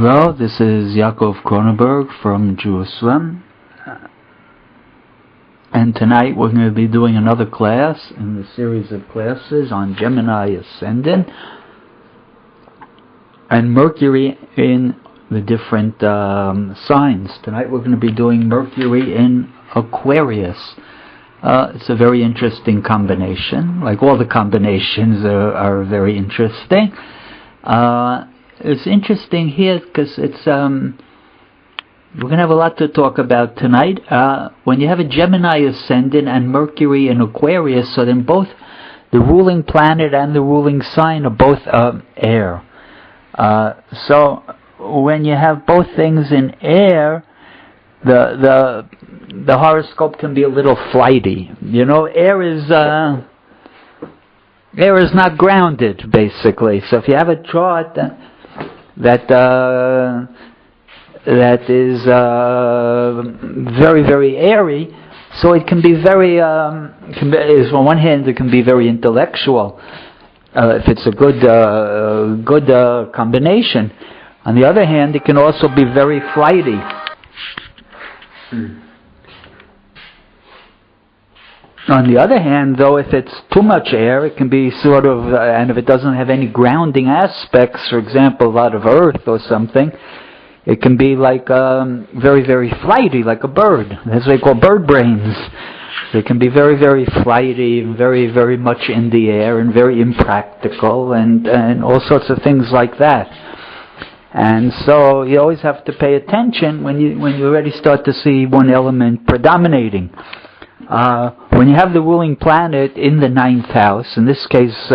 Hello, this is Yaakov Kronenberg from Jerusalem, and tonight we're going to be doing another class in the series of classes on Gemini ascendant and Mercury in the different signs. Tonight we're going to be doing Mercury in Aquarius. It's a very interesting combination. Like all the combinations are very interesting. It's interesting here because it's we're going to have a lot to talk about tonight. When you have a Gemini ascendant and Mercury in Aquarius, so then both the ruling planet and the ruling sign are both air. So when you have both things in air, the horoscope can be a little flighty. You know, air is not grounded, basically. So if you have a chart that is very, very airy, so it can be very, on one hand it can be very intellectual, if it's a good combination. On the other hand, it can also be very flighty. On the other hand, though, if it's too much air, it can be sort of, and if it doesn't have any grounding aspects, for example, a lot of earth or something, it can be like very, very flighty, like a bird. That's what they call bird brains. They can be very, very flighty, very, very much in the air, and very impractical, and all sorts of things like that. And so you always have to pay attention when you already start to see one element predominating. When you have the ruling planet in the ninth house, in this case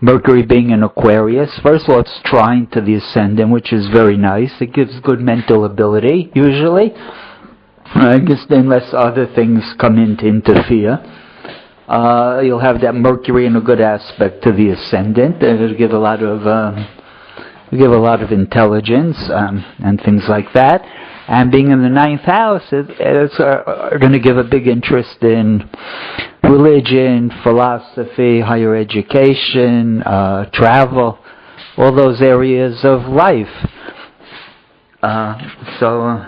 Mercury being in Aquarius, first of all it's trine to the ascendant, which is very nice. It gives good mental ability, usually, unless other things come in to interfere. You'll have that Mercury in a good aspect to the ascendant, and it'll give a lot of intelligence and things like that. And being in the ninth house, it's going to give a big interest in religion, philosophy, higher education, travel, all those areas of life. So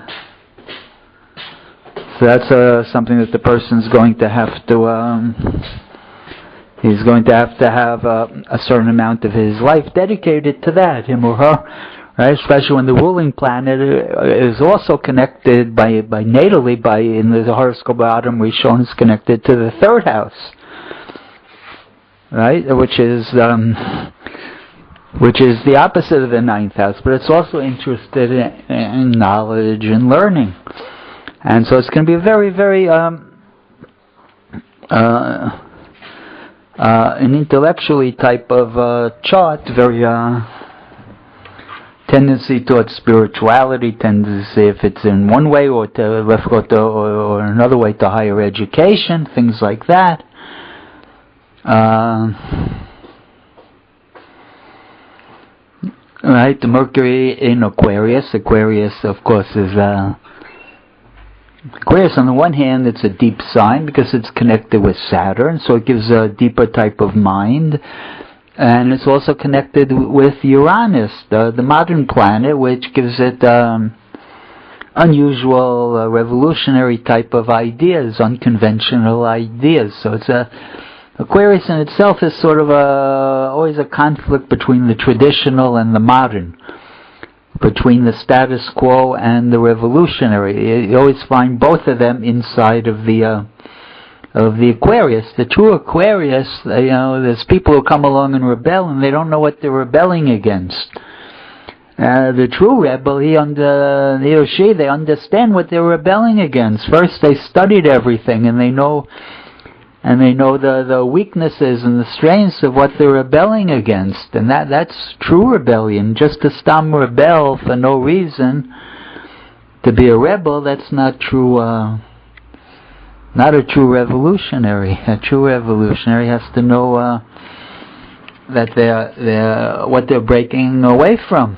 that's something that the person's going to have to. He's going to have a certain amount of his life dedicated to that, him or her. Right, especially when the ruling planet is also connected natally in the horoscope Adam Rishon is connected to the third house, right, which is the opposite of the ninth house, but it's also interested in knowledge and learning, and so it's going to be a very, very an intellectually type of chart, very tendency towards spirituality, tendency if it's in one way or another way to higher education, things like that. Right, the Mercury in Aquarius. Aquarius, of course, is Aquarius. On the one hand, it's a deep sign because it's connected with Saturn, so it gives a deeper type of mind. And it's also connected with Uranus, the modern planet, which gives it unusual, revolutionary type of ideas, unconventional ideas. So it's Aquarius in itself is sort of always a conflict between the traditional and the modern, between the status quo and the revolutionary. You always find both of them inside of the Aquarius. The true Aquarius, there's people who come along and rebel, and they don't know what they're rebelling against. The true rebel, he or she, they understand what they're rebelling against. First, they studied everything, and they know the weaknesses and the strengths of what they're rebelling against, and that's true rebellion. Just to stop rebel for no reason, to be a rebel, that's not true. Not a true revolutionary. A true revolutionary has to know that they're what they're breaking away from.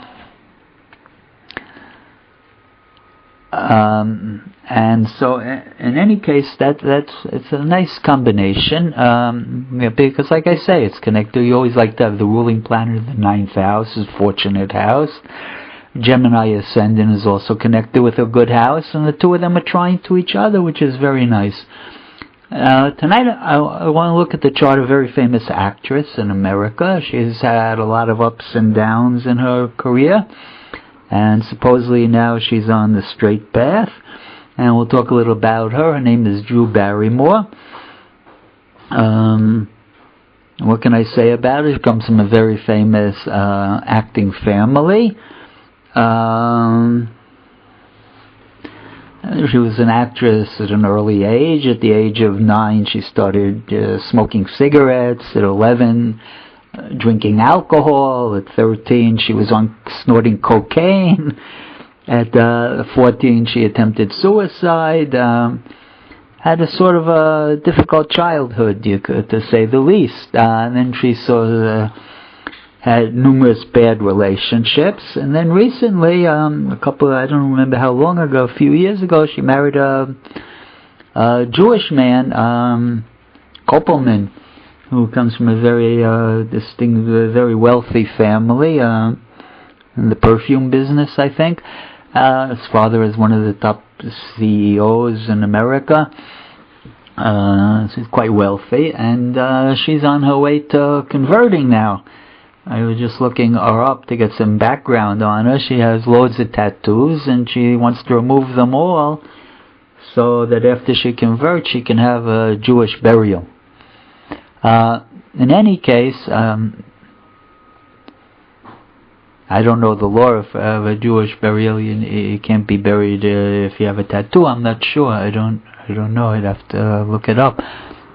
And so, in any case, it's a nice combination, because, like I say, it's connected. You always like to have the ruling planet in the ninth house, is fortunate house, Gemini ascendant is also connected with a good house, and the two of them are trying to each other, which is very nice. Tonight I want to look at the chart of a very famous actress in America. She's had a lot of ups and downs in her career, and supposedly now she's on the straight path. And we'll talk a little about her. Her name is Drew Barrymore. What can I say about her? She comes from a very famous acting family. She was an actress at an early age. At the age of 9, she started smoking cigarettes. At 11, drinking alcohol. At 13, she was snorting cocaine. At 14, she attempted suicide. Had a sort of a difficult childhood, to say the least. And then she had numerous bad relationships. And then recently, I don't remember how long ago, a few years ago, she married a Jewish man, Koppelman, who comes from a very distinct, very wealthy family in the perfume business, I think. His father is one of the top CEOs in America. She's quite wealthy, and she's on her way to converting now. I was just looking her up to get some background on her. She has loads of tattoos, and she wants to remove them all so that after she converts, she can have a Jewish burial. In any case, I don't know the law of a Jewish burial. You can't be buried if you have a tattoo. I'm not sure. I don't know. I'd have to look it up.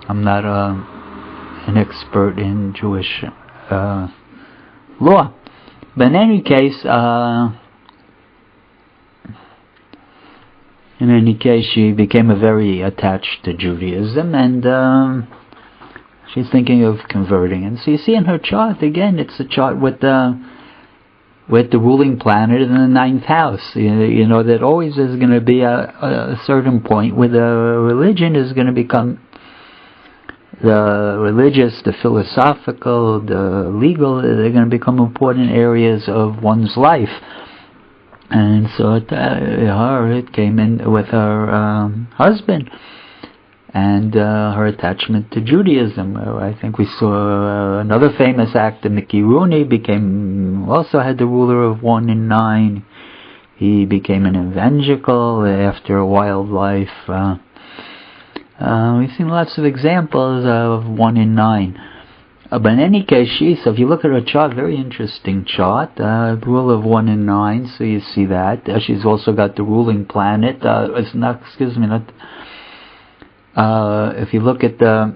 I'm not an expert in Jewish law. But in any case, she became very attached to Judaism, and she's thinking of converting. And so you see in her chart, again, it's a chart with the ruling planet in the 9th house. You know that always is going to be a certain point where the religion is going to become, the religious, the philosophical, the legal, they're going to become important areas of one's life. And so it came in with her husband and her attachment to Judaism. I think we saw another famous actor, Mickey Rooney, also had the ruler of 1 in 9. He became an evangelical after a wild life. We've seen lots of examples of 1 in 9. But in any case, so if you look at her chart, very interesting chart, rule of 1 in 9, so you see that. She's also got the ruling planet, if you look at the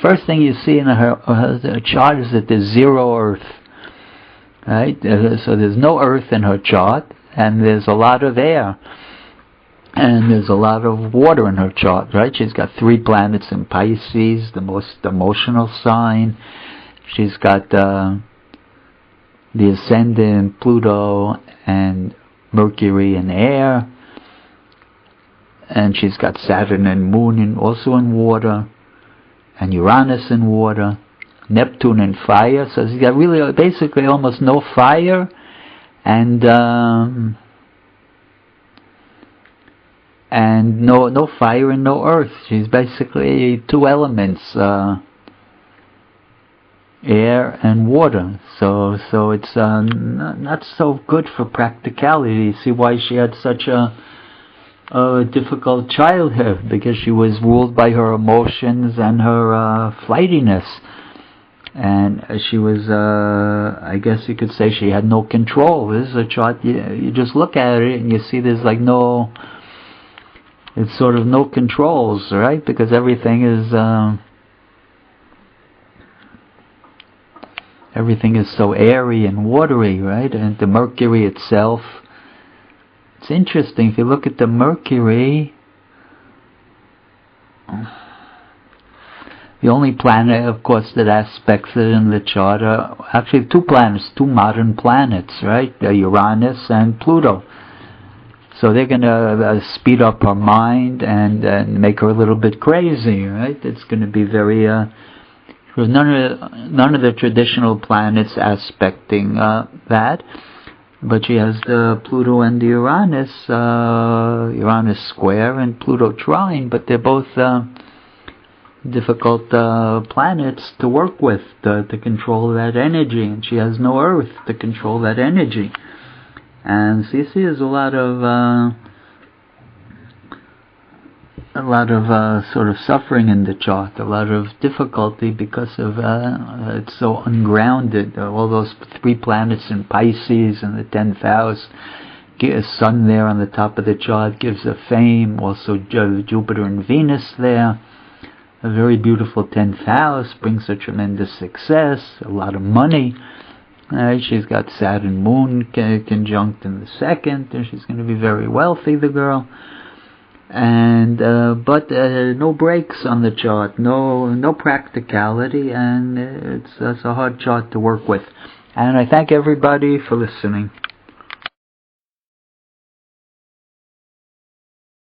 first thing you see in her chart is that there's 0 Earth, right? So there's no Earth in her chart, and there's a lot of air, and there's a lot of water in her chart, right? She's got 3 planets in Pisces, the most emotional sign. She's got the ascendant, Pluto, and Mercury in air. And she's got Saturn and Moon also in water, and Uranus in water, Neptune in fire. So she's got really basically almost no fire, and no fire and no earth. She's basically 2 elements, air and water. So it's not so good for practicality. You see why she had such a difficult childhood, because she was ruled by her emotions and her flightiness, and she was I guess you could say she had no control. This is a chart, you just look at it and you see there's like it's sort of no controls, right? Because everything is so airy and watery, right? And the Mercury itself, it's interesting, if you look at the Mercury, the only planet, of course, that aspects it in the chart are actually 2 planets, 2 modern planets, right? Uranus and Pluto. So they're going to speed up her mind and make her a little bit crazy, right? It's going to be very... none of the traditional planets aspecting that. But she has the Pluto and the Uranus, Uranus square and Pluto trine, but they're both difficult planets to work with, to control that energy, and she has no Earth to control that energy. And so you see there's a lot of sort of suffering in the chart, a lot of difficulty because of it's so ungrounded. All those 3 planets in Pisces and the 10th house, a sun there on the top of the chart gives a fame. Also Jupiter and Venus there, a very beautiful 10th house, brings a tremendous success, a lot of money. She's got Saturn Moon conjunct in the 2nd, and she's going to be very wealthy, the girl. And but no breaks on the chart, no practicality, and it's a hard chart to work with. And I thank everybody for listening.